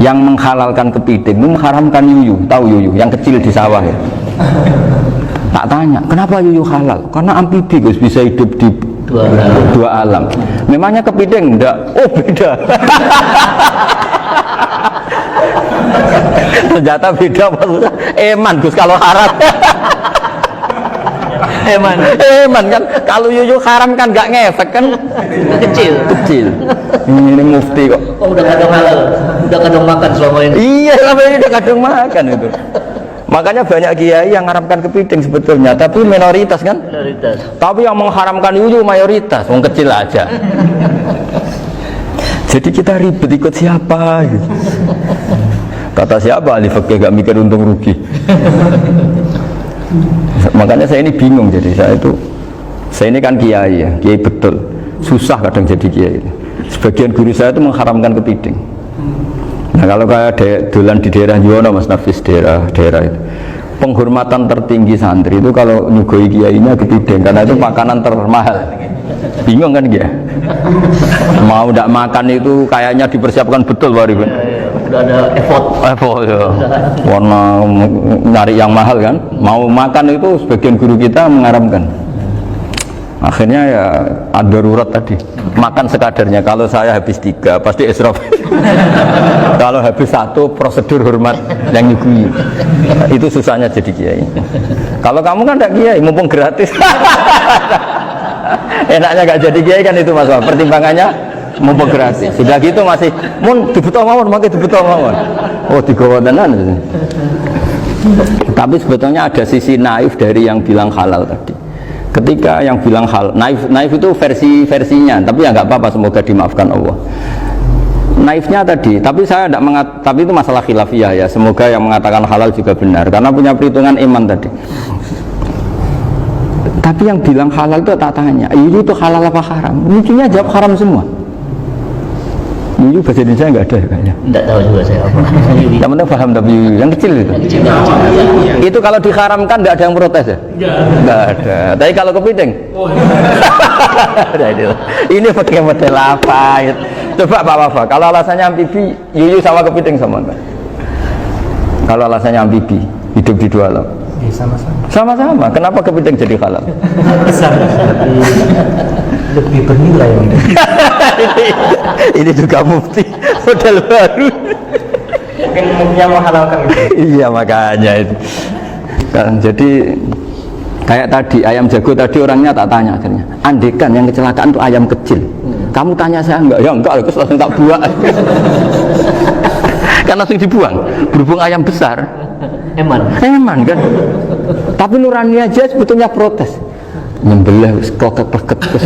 Yang menghalalkan kepiting itu mengharamkan yuyu. Tahu yuyu yang kecil di sawah ya? Tak tanya, kenapa yuyu halal? Karena amfibi Gus, bisa hidup di dua alam. Memangnya kepiting enggak? Oh beda. Ternyata beda maksudnya. Eman Gus kalau haram. Eman kan kalau yuyu haram kan nggak ngefek kan, kecil. Ini mufti kok. Oh udah kadang halal, udah kadang makan selama ini. Iya selama ini udah kadang makan itu. Makanya banyak kiai yang mengharamkan kepiting sebetulnya, tapi minoritas kan. Minoritas. Tapi yang mengharamkan yuyu mayoritas, wong kecil aja. Jadi kita ribet ikut siapa? Gitu. Kata siapa ahli fikih gak mikir untung rugi. Makanya saya ini bingung, jadi saya ini kan kiai ya, kiai betul, susah kadang jadi kiai. Sebagian guru saya itu mengharamkan kepiting. Nah kalau kayak dolan di daerah Yono Mas Nafis daerah itu, penghormatan tertinggi santri itu kalau nyugoi kiainya kepiting karena itu makanan termahal. Bingung kan dia? Mau tidak makan itu kayaknya dipersiapkan betul baru kan? Udah ada effort ya. Warna nyari yang mahal kan? Mau makan itu sebagian guru kita mengharamkan. Akhirnya ya ada darurat tadi. Makan sekadarnya. Kalau saya habis 3 pasti israf. Kalau habis 1 prosedur hormat yang nyugui. Itu susahnya jadi kiai. Kalau kamu kan tidak kiai, mumpung gratis. Enaknya gak jadi kiai kan itu Mas. Pertimbangannya mumpung gratis. Sudah gitu masih mun dibutuh mawon, makai dibutuh mawon. Oh digawa tenan. Tapi sebetulnya ada sisi naif dari yang bilang halal tadi. Ketika yang bilang hal naif itu versinya, tapi ya nggak apa-apa, semoga dimaafkan Allah. Naifnya tadi, tapi saya tidak tapi itu masalah khilafiyah ya. Semoga yang mengatakan halal juga benar, karena punya perhitungan iman tadi. Tapi yang bilang halal itu tak tanya, ini itu halal apa haram? Lucunya jawab haram semua. Yuyu bahasa Indonesia nggak ada kayaknya. Nggak tahu juga saya apa. Yang penting paham tapi yuyu yang kecil itu. Itu kalau diharamkan nggak ada yang protes ya? Nggak ada. Tapi kalau kepiting? Ini pakai model apa? Coba Pak Wafa. Kalau alasannya amfibi, yuyu sama kepiting sama enggak? Kalau alasannya amfibi, hidup di 2 alam. Sama-sama. Kenapa kepiting jadi halal? Besar. Lebih bernilai. Ini juga mufti model baru. Mungkin muftinya menghalalkan gitu. Iya makanya itu kan, jadi kayak tadi ayam jago tadi orangnya tak tanya akhirnya, andekan yang kecelakaan itu ayam kecil, kamu tanya saya enggak? Ya enggak, terus langsung tak buang. Kan langsung dibuang, berhubung ayam besar eman kan. Tapi nurani aja sebetulnya protes, nyembelih kloket-kloket terus.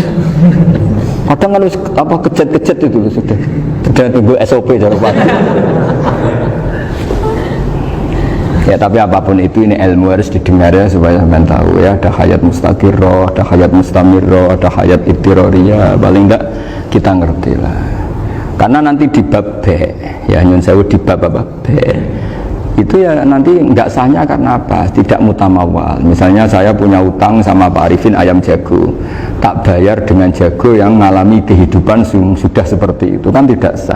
Kadang kan apa kejet-kejet itu sudah tunggu SOP jangan lupa. Ya tapi apapun itu, ini ilmu harus didengar ya supaya sampean tahu ya, ada hayat mustaqirroh, ada hayat mustamirroh, ada hayat ibtiroriyah, paling enggak kita ngerti lah. Karena nanti di bab B ya, nyun sewu di bab apa B itu ya nanti nggak sahnya karena apa? Tidak mutamawal. Misalnya saya punya utang sama Pak Arifin ayam jago, tak bayar dengan jago yang mengalami kehidupan sudah seperti itu, kan tidak sah.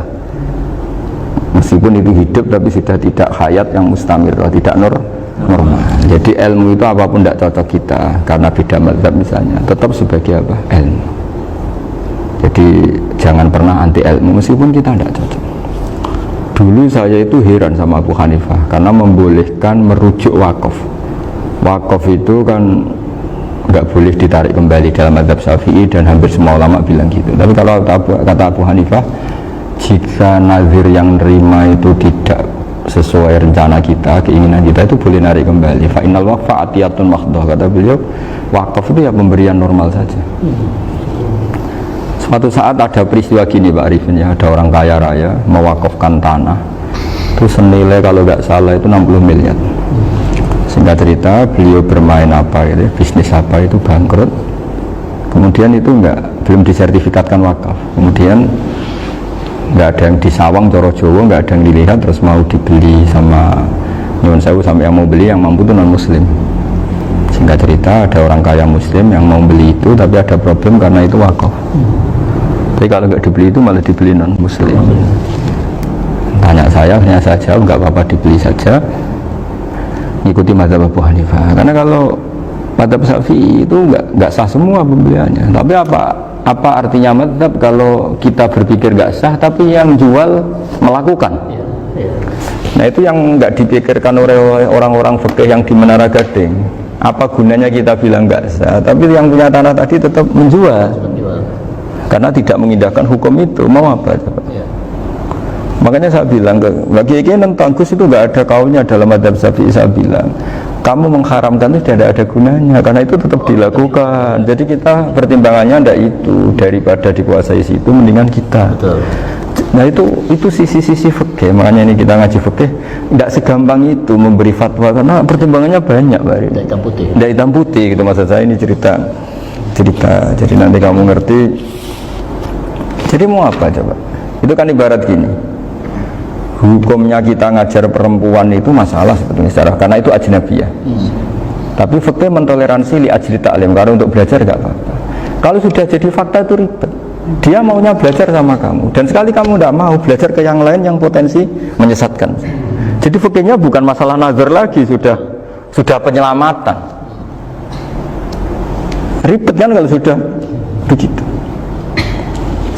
Meskipun itu hidup tapi sudah tidak hayat yang mustamirah, tidak normal. Jadi ilmu itu apapun tidak cocok kita karena beda mazhab misalnya, tetap sebagai apa? Ilmu. Jadi jangan pernah anti ilmu meskipun kita tidak cocok. Dulu saya itu heran sama Abu Hanifah karena membolehkan merujuk wakaf. Wakaf itu kan nggak boleh ditarik kembali dalam mazhab Syafi'i dan hampir semua ulama bilang gitu. Tapi kalau kata Abu Hanifah, jika nazir yang nerima itu tidak sesuai rencana kita, keinginan kita, itu boleh narik kembali. Fa innal waqfa atiyatun mahdhah, kata beliau, wakaf itu ya pemberian normal saja. Suatu saat ada peristiwa gini Pak Arifin ya, ada orang kaya raya mewakafkan tanah itu senilai kalau nggak salah itu 60 miliar. Singkat cerita beliau bermain apa gitu, bisnis apa itu bangkrut, kemudian itu belum disertifikatkan wakaf, kemudian nggak ada yang disawang Coro Jowo, nggak ada yang dilihat, terus mau dibeli sama nyuwun sewu sampai yang mau beli yang mampu itu non muslim. Singkat cerita ada orang kaya muslim yang mau beli itu tapi ada problem karena itu wakaf. Tapi kalau nggak dibeli itu malah dibeli non muslim. Tanya saya hanya saja nggak apa-apa dibeli saja, ikuti mazhab Abu Hanifah. Karena kalau mazhab Syafi'i itu nggak sah semua pembeliannya. Tapi apa artinya mazhab kalau kita berpikir nggak sah tapi yang jual melakukan? Nah itu yang nggak dipikirkan oleh orang-orang fikih yang di Menara Gading. Apa gunanya kita bilang nggak sah, tapi yang punya tanah tadi tetap menjual karena tidak mengindahkan hukum itu. Mau apa coba? Makanya saya bilang bagi nentang Gus itu nggak ada kaulnya dalam mazhab Syafi'i. Saya bilang kamu mengharamkan itu tidak ada gunanya karena itu tetap dilakukan. Jadi kita pertimbangannya ndak itu, daripada dikuasai situ mendingan kita. Betul. Nah itu sisi-sisi fikih. Makanya ini kita ngaji fikih ndak segampang itu memberi fatwa karena pertimbangannya banyak, Pak. Tidak hitam putih. Ndak hitam putih gitu maksud saya, ini cerita. Jadi nanti kamu ngerti. Jadi mau apa coba? Itu kan ibarat gini. Hukumnya kita ngajar perempuan itu masalah sebetulnya secara, karena itu ajnabiyah. Tapi fikih mentoleransi li ajli ta'lim, karena untuk belajar gak apa-apa. Kalau sudah jadi fakta itu ribet. Dia maunya belajar sama kamu, dan sekali kamu tidak mau belajar ke yang lain yang potensi menyesatkan. Jadi fikihnya bukan masalah nazar lagi, sudah penyelamatan. Ribet kan kalau sudah begitu.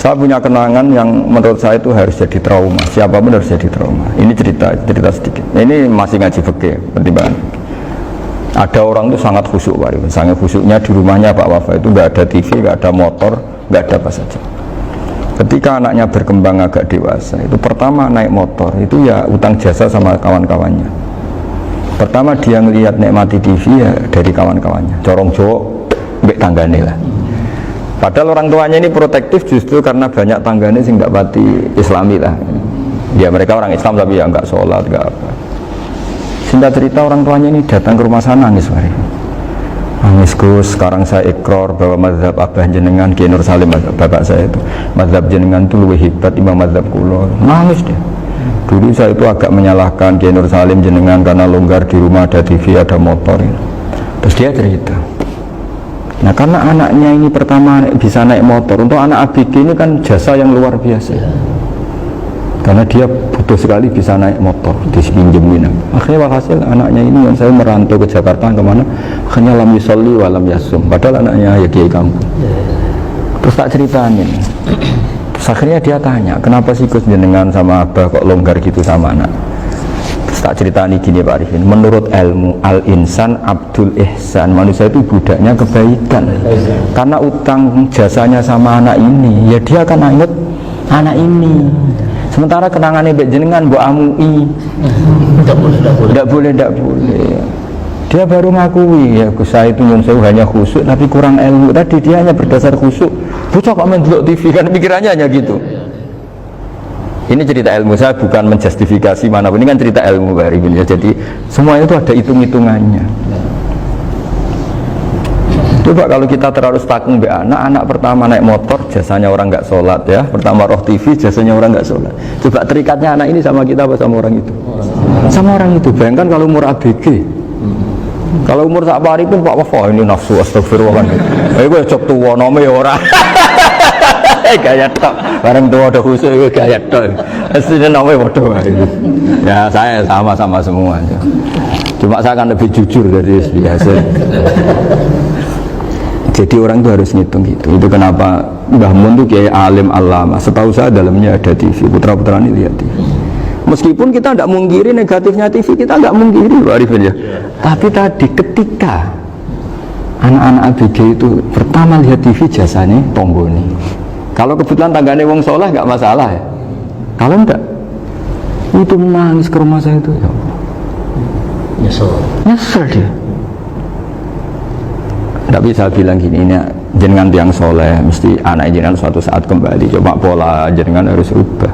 Saya punya kenangan yang menurut saya itu harus jadi trauma. Siapapun harus jadi trauma. Ini cerita sedikit. Ini masih ngaji fikih, pertimbangan. Ada orang itu sangat khusyuk, Pak. Sangat khusyuknya di rumahnya Pak Wafa itu nggak ada TV, nggak ada motor, nggak ada apa saja. Ketika anaknya berkembang agak dewasa, itu pertama naik motor, itu ya utang jasa sama kawan-kawannya. Pertama dia ngelihat nikmati TV ya dari kawan-kawannya. Corong Jawa, mbek tanggane lah. Padahal orang tuanya ini protektif justru karena banyak tangganya sih nggak pati Islami lah. Ya mereka orang Islam tapi ya nggak sholat, nggak apa. Singkat cerita orang tuanya ini datang ke rumah sana nangis, nangis Gus. Sekarang saya ikrar bahwa mazhab abah jenengan Kiai Nur Salim, bapak saya itu, mazhab jenengan itu lebih hebat imam mazhab kulo. Nangis dia. Dulu saya itu agak menyalahkan Kiai Nur Salim jenengan karena longgar di rumah ada TV ada motor. Terus dia cerita. Nah karena anaknya ini pertama bisa naik motor, untuk anak ABG ini kan jasa yang luar biasa. Karena dia butuh sekali bisa naik motor, dipinjemin. Akhirnya walhasil anaknya ini yang saya merantau ke Jakarta kemana, akhirnya lam yusolli wa lam yasum. Padahal anaknya ya kiai kampung. Terus tak ceritain. Terus akhirnya dia tanya, kenapa sih Gus jenengan sama abah kok longgar gitu sama anak? Tak ceritani gini Pak Arifin, menurut ilmu al-insan abdul ihsan, manusia itu budaknya kebaikan. Karena utang jasanya sama anak ini, ya dia akan ingat anak ini. Sementara kenangannya mbak jenengan mbok amui, tidak boleh. Dia baru ngakui ya Gus saya itu nyun sewu hanya khusyuk tapi kurang ilmu. Tadi dia hanya berdasar khusyuk. Bocah kok main delok TV, kan pikirannya hanya gitu. Ini cerita ilmu, saya bukan menjustifikasi manapun, ini kan cerita ilmu Pak Arifin ya. Jadi semuanya itu ada hitung-hitungannya. Coba kalau kita terlalu stakung be anak pertama naik motor jasanya orang nggak sholat ya, pertama roh TV jasanya orang nggak sholat. Coba terikatnya anak ini sama kita apa sama orang itu? Sama orang itu. Bayangkan kalau umur ABG, kalau umur sak pari pun Pak Wafa ini nafsu astagfirullah kan. Gue cok tua nome orang. Gaya tok, bareng tua udah khusus gaya tok. Aslinya namanya bodoh. Ya saya sama semua. Cuma saya akan lebih jujur dari biasa. Jadi orang itu harus ngitung gitu. Itu kenapa Mbah Mun itu kayak alim alama. Setahu saya dalamnya ada TV. Putra-putra ini lihat TV. Meskipun kita tidak mungkiri negatifnya TV, kita nggak mungkiri Pak Arifin ya. Tapi tadi ketika anak-anak ABG itu pertama lihat TV jasanya tonggoni. Kalau kebetulan tangganya wong soleh nggak masalah ya. Kalau enggak, itu nangis ke rumah saya itu ya. Nyesel dia. Tidak bisa bilang gini, ini jenengan tiang soleh, mesti anak jenengan suatu saat kembali. Coba pola jenengan harus rubah.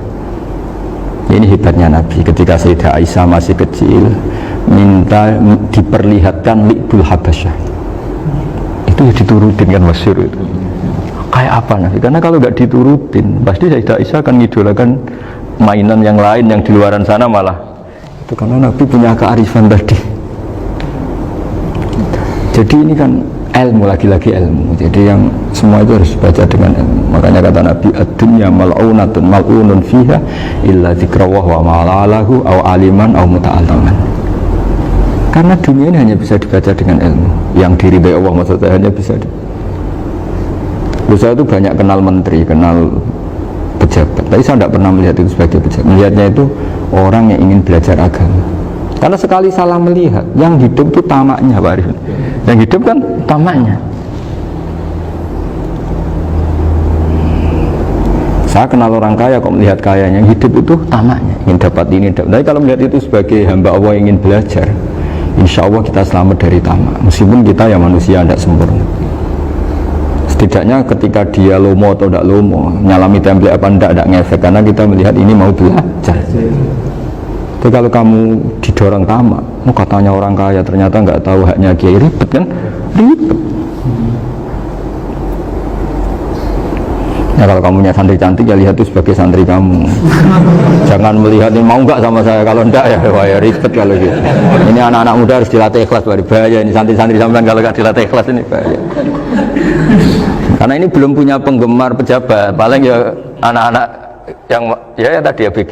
Ini hebatnya Nabi. Ketika Sayyidah Aisyah masih kecil, minta diperlihatkan li'bul habasyah. Itu ya diturutin kan masyhur itu. Kayak apa Nabi? Karena kalau nggak diturutin, pasti Sayyidah Aisyah akan ngidolakan mainan yang lain yang di luaran sana malah. Itu karena Nabi punya kearifan tadi. Jadi ini kan ilmu, lagi-lagi ilmu. Jadi yang semua itu harus dibaca dengan ilmu. Makanya kata Nabi, ad-dunya mal'unatun mal'unun fiha illa dzikrawah wa ma'alahu aw aliman aw muta'alliman. Karena dunia ini hanya bisa dibaca dengan ilmu. Yang diridai Allah maksudnya hanya bisa saya itu banyak kenal menteri, kenal pejabat, tapi saya tidak pernah melihat itu sebagai pejabat. Melihatnya itu orang yang ingin belajar agama. Karena sekali salah melihat, yang hidup itu tamaknya Pak Arif. Yang hidup kan tamaknya. Saya kenal orang kaya kok melihat kayanya, yang hidup itu tamaknya, ingin dapat ini, dapat. Tapi kalau melihat itu sebagai hamba Allah yang ingin belajar, insya Allah kita selamat dari tamak. Meskipun kita ya manusia tidak sempurna. Setidaknya ketika dia lomo atau tidak lomo, nyalami template apa tidak ngefek, karena kita melihat ini mau belajar. Tapi kalau kamu didorong tamak, katanya orang kaya ternyata nggak tahu haknya kiai, ribet kan? Ribet. Ya kalau kamu punya santri cantik ya lihat itu sebagai santri kamu. Jangan melihat ini mau nggak sama saya, kalau enggak ya wah ya ribet kalau gitu. Ini anak-anak muda harus dilatih ikhlas, bahaya ini santri-santri sampean kalau nggak dilatih ikhlas ini bahaya. Karena ini belum punya penggemar pejabat, paling ya anak-anak yang ya tadi ABG.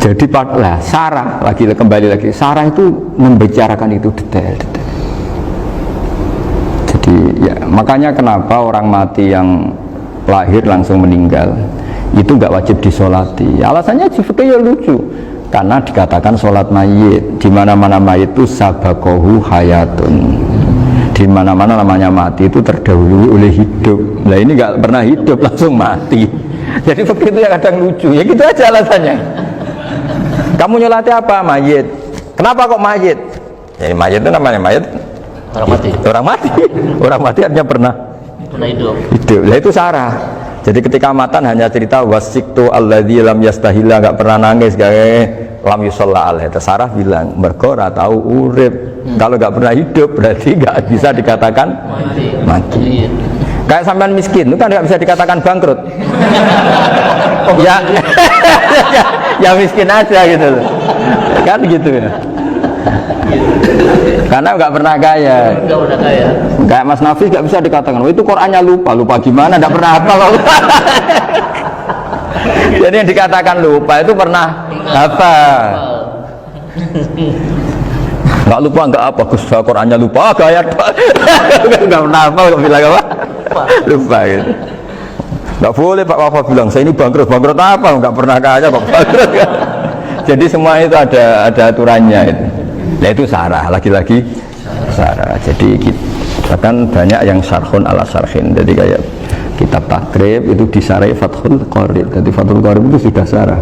Jadi lah Sarah kembali lagi Sarah itu membicarakan itu detail. Jadi ya makanya kenapa orang mati yang lahir langsung meninggal itu nggak wajib disolati. Alasannya juga ya lucu, karena dikatakan sholat mayit di mana-mana mayit itu sabakohu hayatun. Di mana-mana namanya mati itu terdahului oleh hidup. Nah ini nggak pernah hidup langsung mati. Jadi begitu ya kadang lucu. Ya gitu aja alasannya. Kamu nyolati apa? Mayit. Kenapa kok mayit? Ya mayit itu namanya mayit. Orang mati. Orang mati. Orang mati artinya pernah hidup. Hidup. Nah itu Sarah. Jadi ketika matan hanya cerita wasiktu alladzi lam yastahila, nggak pernah nangis, kayak lam yusalla alaih. Sarah bilang mergo ora tahu urip. Kalau nggak pernah hidup berarti nggak bisa dikatakan mati. Kayak sampean miskin itu kan nggak bisa dikatakan bangkrut. Ya, ya miskin aja gitu loh. Kan gitu ya. Karena nggak pernah kaya. Kayak Mas Nafis nggak bisa dikatakan, oh, itu Qurannya lupa gimana? Nggak pernah hafal. Jadi yang dikatakan lupa itu pernah hafal. Nggak lupa nggak apa, Gus Qurannya lupa, gaya nggak pernah hafal kok bilang apa? Lupa gitu. Nggak boleh Pak Wafa bilang saya ini bangkrut apa? Nggak pernah kaya kok bangkrut kan? Jadi semua itu ada aturannya itu. Nah itu Sarah, lagi-lagi Sarah. Jadi bahkan banyak yang syarhun ala syarhin. Jadi kayak kitab takrib itu disarai Fathul Qorib. Jadi Fathul Qorib itu sudah Sarah.